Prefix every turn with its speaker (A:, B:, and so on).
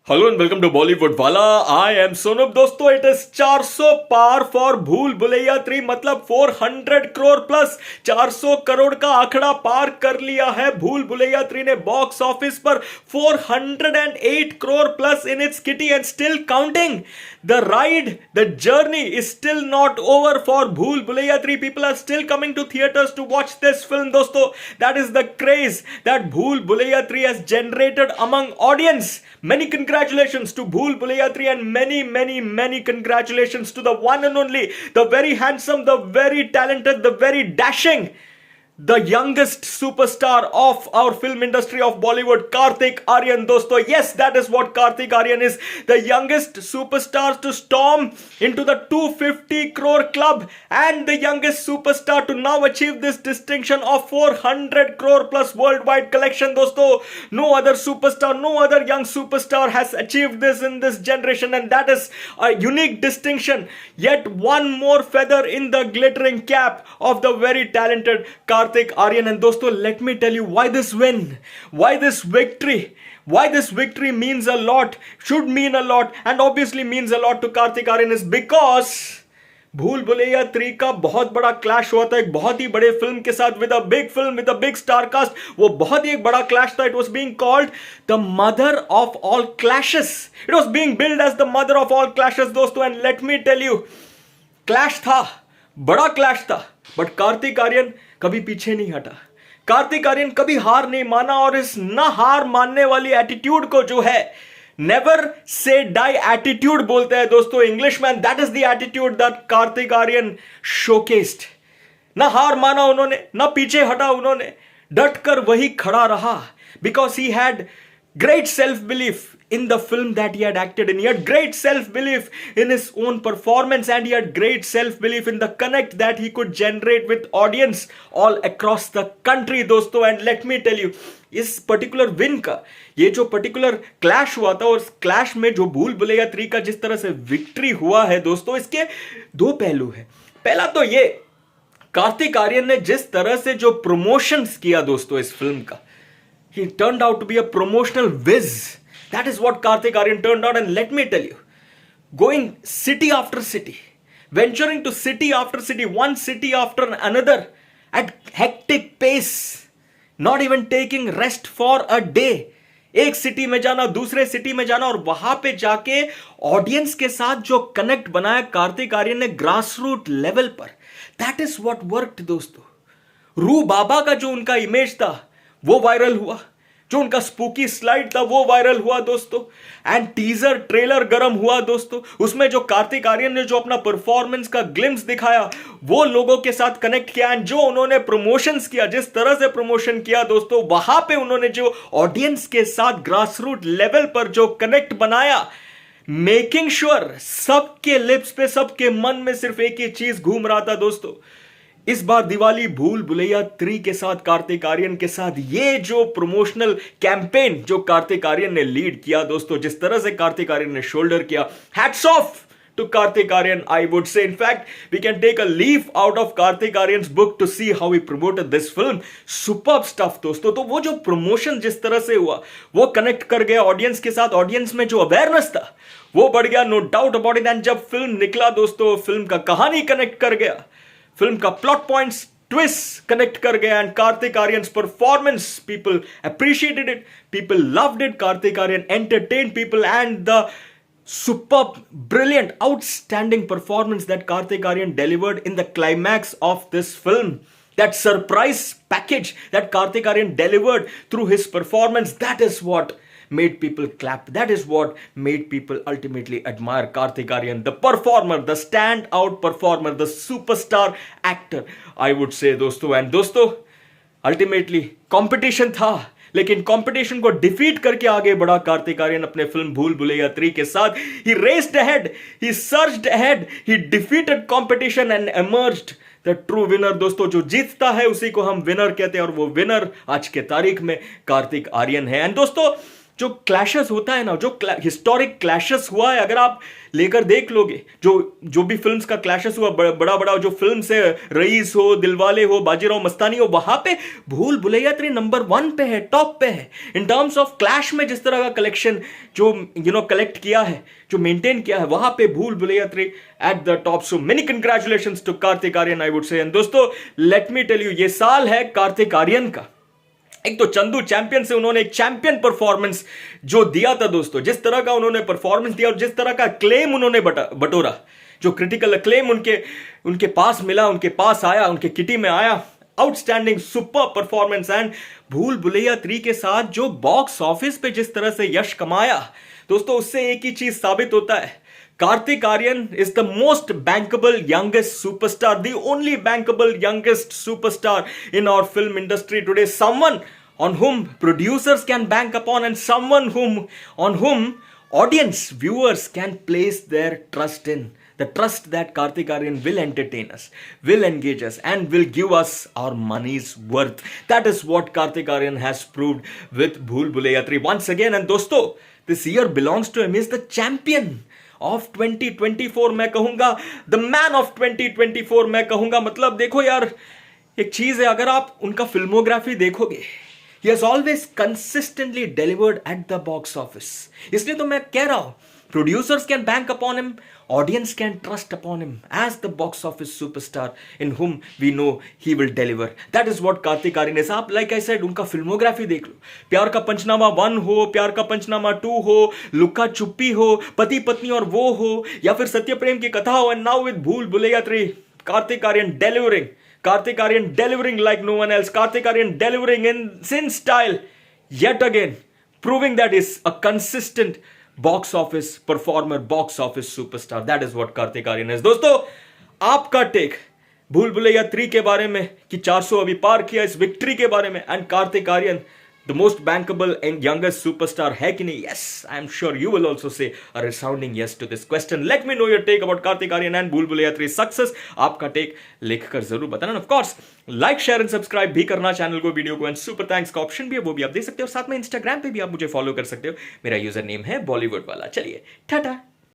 A: Hello and welcome to Bollywood Wala. I am Sonam. दोस्तों it is 400 par for Bhool Bhulaiyaa 3, मतलब 400 crore plus 400 crore का आंकड़ा पार कर लिया है भूल भुलैया 3 ने बॉक्स ऑफिस पर। 408 crore plus in its kitty and still counting. The ride, the journey is still not over for Bhool Bhulaiyaa 3. People are still coming to theatres to watch this film. दोस्तों that is the craze that Bhool Bhulaiyaa 3 has generated among audience. Many congratulations to Bhool Bhulaiya 3 and many congratulations to the one and only, the very handsome, the very talented, the very dashing, the youngest superstar of our film industry of Bollywood, Kartik Aaryan. Dosto, yes, that is what Kartik Aaryan is, the youngest superstar to storm into the 250 crore club and the youngest superstar to now achieve this distinction of 400 crore plus worldwide collection. Dosto, no other superstar, no other young superstar has achieved this in this generation, and that is a unique distinction. Yet one more feather in the glittering cap of the very talented Kartik Aaryan. And dosto, let me tell you why this win, why this victory means a lot, should mean a lot, and obviously means a lot to Kartik Aaryan is because भूल भुलैया 3 का बहुत बड़ा clash हुआ था एक बहुत ही बड़े film के साथ, with a big film, with a big star cast. वो बहुत ही एक बड़ा क्लैश था. It was being called the mother of all clashes. It was being billed as the mother of all clashes. दोस्तों, and let me tell you, clash था, बड़ा clash था, बट कार्तिक आर्यन कभी पीछे नहीं हटा. कार्तिक आर्यन कभी हार नहीं माना, और इस ना हार मानने वाली एटीट्यूड को जो है नेवर से डाई एटीट्यूड बोलते हैं दोस्तों इंग्लिश में. That is the attitude that Kartik Aaryan showcased. ना हार माना उन्होंने, ना पीछे हटा उन्होंने, डट कर वही खड़ा रहा. Because he had great self-belief in the film that he had acted in. He had great self-belief in his own performance, and he had great self-belief in the connect that he could generate with audience all across the country. दोस्तों, and let me tell you, इस particular win का, ये जो particular clash हुआ था, और उस clash में जो भूल भुलैया 3 का जिस तरह से विक्ट्री हुआ है दोस्तों, इसके दो पहलू है. पहला तो ये, कार्तिक आर्यन ने जिस तरह से जो प्रमोशंस किया दोस्तों इस फिल्म का, he turned out to be a promotional whiz. That is what Kartik Aaryan turned out. And let me tell you, going city after city, venturing to city after city, one city after another, at hectic pace, not even taking rest for a day. एक city में जाना, दूसरे city में जाना, और वहां पे जाके ऑडियंस के साथ जो कनेक्ट बनाया कार्तिक आर्यन ने ग्रास रूट लेवल पर, दैट इज व्हाट वर्कड दोस्तों. रू बाबा का जो उनका इमेज था वो वायरल हुआ, जो उनका स्पूकी स्लाइड था वो वायरल हुआ दोस्तों, एंड टीजर ट्रेलर गरम हुआ दोस्तों. उसमें जो कार्तिक आर्यन ने जो अपना परफॉर्मेंस का ग्लिम्स दिखाया, वो लोगों के साथ कनेक्ट किया. एंड जो उन्होंने प्रमोशंस किया, जिस तरह से प्रमोशन किया दोस्तों, वहां पे उन्होंने जो ऑडियंस के साथ ग्रास रूट लेवल पर जो कनेक्ट बनाया, मेकिंग श्योर सबके लिप्स पे, सबके मन में सिर्फ एक ही चीज घूम रहा था दोस्तों. इस बार दिवाली भूल भुलैया 3 के साथ, कार्तिक आर्यन के साथ, ये जो प्रमोशनल कैंपेन जो कार्तिक आर्यन ने लीड किया दोस्तों, जिस तरह से कार्तिक आर्यन ने शोल्डर किया, hats off to Kartik Aaryan, I would say. In fact, we can take a leaf out of Kartik Aaryan's book to see how he promoted this film. Superb stuff दोस्तों. तो वो जो प्रमोशन जिस तरह से हुआ, वो कनेक्ट कर गया ऑडियंस के साथ. ऑडियंस में जो अवेयरनेस था वो बढ़ गया, no doubt about it. And जब फिल्म निकला दोस्तों, फिल्म का कहानी कनेक्ट कर गया, फिल्म का प्लॉट पॉइंट्स, ट्विस्ट कनेक्ट कर गया, and Kartik Aaryan's performance, people appreciated it, people loved it. Kartik Aaryan entertain people, and the superb, brilliant, outstanding performance that Kartik Aaryan delivered in the climax of this film, that surprise package that Kartik Aaryan delivered through his performance, that is what made people clap. That is what made people ultimately admire Kartik Aaryan, the performer, the stand-out performer, the superstar actor, I would say दोस्तों. And दोस्तों, ultimately competition था, लेकिन competition को defeat करके आगे बढ़ा कार्तिक आर्यन अपने film भूल भुलैया 3 के साथ. He raced ahead, he surged ahead, he defeated competition and emerged the true winner. दोस्तों, जो जीतता है उसी को हम विनर कहते हैं, और वो विनर आज के तारीख में कार्तिक आर्यन है. एंड दोस्तों, जो क्लैशेस होता है ना, जो हिस्टोरिक क्लैशेस हुआ है, अगर आप लेकर देख लोगे, जो भी फिल्म्स का क्लैशेस हुआ, बड़ा बड़ा जो फिल्म्स है, रईस हो, दिलवाले हो, बाजीराव मस्तानी हो, वहां पे भूल भुलैया 3 नंबर 1 पे है, टॉप पे है इन टर्म्स ऑफ क्लैश में। जिस तरह का कलेक्शन जो कलेक्ट किया है, जो मेंटेन किया है, वहां पे Bhool Bhulaiyaa 3 at the top. So many congratulations to Kartik Aaryan, I would say. And दोस्तों, लेट मी टेल यू, ये साल है कार्तिक आर्यन का। एक तो चंदू चैंपियन से उन्होंने एक चैंपियन परफॉर्मेंस जो दिया था दोस्तों, जिस तरह का उन्होंने परफॉर्मेंस दिया और जिस तरह का क्लेम उन्होंने बटोरा, जो क्रिटिकल क्लेम उनके पास मिला, उनके पास आया, उनके किटी में आया, outstanding super performance. And Bhool Bhulaiyaa 3 के साथ जो बॉक्स ऑफिस पे जिस तरह से यश कमाया दोस्तों, उससे एक ही चीज साबित होता है, Karthik Aryan is the most bankable youngest superstar, the only bankable youngest superstar in our film industry today. Someone on whom producers can bank upon, and someone on whom audience, viewers can place their trust in. The trust that Karthik Aryan will entertain us, will engage us, and will give us our money's worth. That is what Karthik Aryan has proved with Bhool Bhulaiya 3 once again. And dosto, this year belongs to him. He is the champion of 2024 मैं कहूंगा, the man of 2024 मैं कहूंगा। मतलब देखो यार, एक चीज है, अगर आप उनका फिल्मोग्राफी देखोगे, he has always consistently delivered at the box office. इसलिए तो मैं कह रहा हूं, producers can bank upon him, audience can trust upon him as the box office superstar in whom we know he will deliver. That is what Karthik Aryan is. आप like I said, उनका filmography देख लो, प्यार का पंचनामा 1 हो, प्यार का पंचनामा 2 हो, लुक्का छुपी हो, पति पत्नी और वो हो, या फिर सत्य प्रेम की कथा हो, and now with भूल Bhulaiyaa 3, Karthik Aryan delivering. Karthik Aryan delivering like no one else. Karthik Aryan delivering in style yet again, proving that is a consistent box office performer, box office superstar. That is what Karthik Aryan is. दोस्तों, आपका take भूल भुलैया 3 के बारे में कि 400 अभी पार किया, इस विक्ट्री के बारे में, and Kartik Aaryan the most bankable and youngest superstar है कि नहीं? Yes, I am sure you will also say a resounding yes to this question. Let me know your take about Kartik Aaryan and Bhool Bhulaiyaa 3 success. आपका टेक लिखकर जरूर बताना. Of course like share and subscribe भी करना channel को, वीडियो को, and super thanks का option भी है, वो भी आप दे सकते हो. साथ में इंस्टाग्राम पे भी आप मुझे फॉलो कर सकते हो. मेरा यूजर नेम है बॉलीवुड वाला. चलिए टाटा.